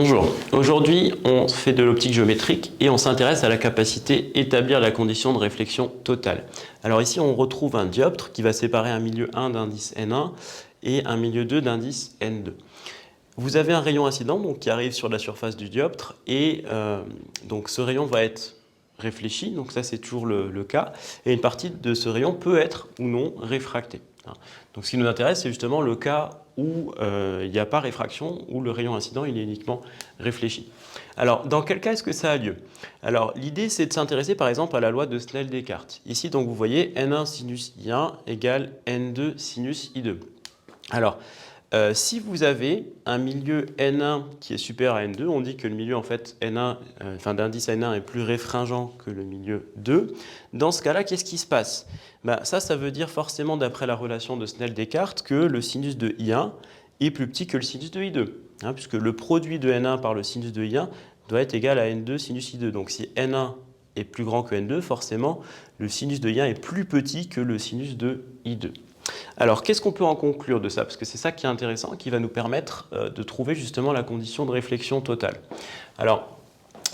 Bonjour, aujourd'hui on fait de l'optique géométrique et on s'intéresse à la capacité d'établir la condition de réflexion totale. Alors ici on retrouve un dioptre qui va séparer un milieu 1 d'indice N1 et un milieu 2 d'indice N2. Vous avez un rayon incident donc, qui arrive sur la surface du dioptre et donc ce rayon va être réfléchi, donc ça c'est toujours le cas, et une partie de ce rayon peut être ou non réfractée. Donc ce qui nous intéresse c'est justement le cas où il n'y a pas réfraction, où le rayon incident il est uniquement réfléchi. Alors dans quel cas est-ce que ça a lieu? Alors l'idée c'est de s'intéresser par exemple à la loi de Snell-Descartes. Ici donc vous voyez N1 sinus I1 égale N2 sinus I2. Alors si vous avez un milieu N1 qui est supérieur à N2, on dit que le milieu en fait N1, d'indice N1 est plus réfringent que le milieu 2. Dans ce cas-là, qu'est-ce qui se passe? Ça veut dire forcément, d'après la relation de Snell-Descartes, que le sinus de I1 est plus petit que le sinus de I2, puisque le produit de N1 par le sinus de I1 doit être égal à N2 sinus I2. Donc si N1 est plus grand que N2, forcément, le sinus de I1 est plus petit que le sinus de I2. Alors, qu'est-ce qu'on peut en conclure de ça? Parce que c'est ça qui est intéressant, qui va nous permettre de trouver justement la condition de réflexion totale. Alors,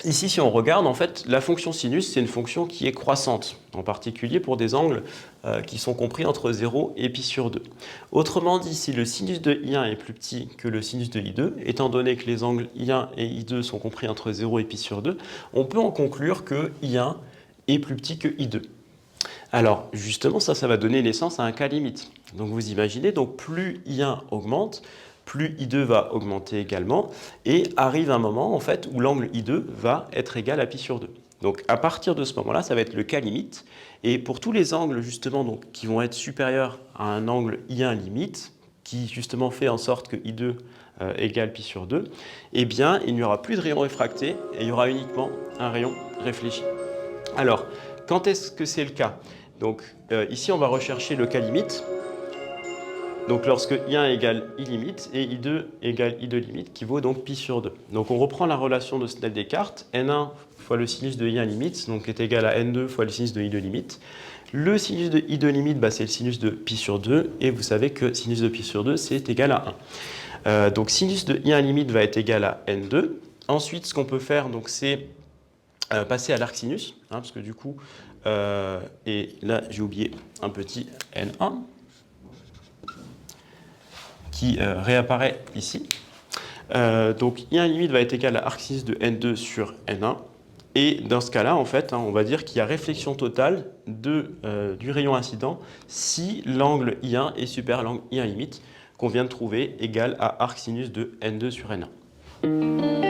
ici, si on regarde, en fait, la fonction sinus, c'est une fonction qui est croissante, en particulier pour des angles qui sont compris entre 0 et pi sur 2. Autrement dit, si le sinus de I1 est plus petit que le sinus de I2, étant donné que les angles I1 et I2 sont compris entre 0 et pi sur 2, on peut en conclure que I1 est plus petit que I2. Alors, justement, ça va donner naissance à un cas limite. Donc, vous imaginez, donc plus I1 augmente, plus I2 va augmenter également, et arrive un moment, en fait, où l'angle I2 va être égal à pi sur 2. Donc, à partir de ce moment-là, ça va être le cas limite, et pour tous les angles, justement, donc, qui vont être supérieurs à un angle I1 limite, qui, justement, fait en sorte que I2 égale pi sur 2, eh bien, il n'y aura plus de rayon réfracté, et il y aura uniquement un rayon réfléchi. Alors, quand est-ce que c'est le cas? Donc ici, on va rechercher le cas limite. Donc lorsque I1 égale I limite et I2 égale I2 limite, qui vaut donc pi sur 2. Donc on reprend la relation de Snell-Descartes, N1 fois le sinus de I1 limite, donc est égal à N2 fois le sinus de I2 limite. Le sinus de I2 limite, c'est le sinus de pi sur 2, et vous savez que sinus de pi sur 2, c'est égal à 1. Donc sinus de I1 limite va être égal à N2. Ensuite, ce qu'on peut faire, c'est passer à l'arc sinus, parce que du coup, et là j'ai oublié un petit N1 qui réapparaît ici. Donc I1 limite va être égal à arc sinus de N2 sur N1. Et dans ce cas-là, en fait, on va dire qu'il y a réflexion totale du rayon incident si l'angle I1 est supérieur à l'angle I1 limite qu'on vient de trouver égal à arc sinus de N2 sur N1.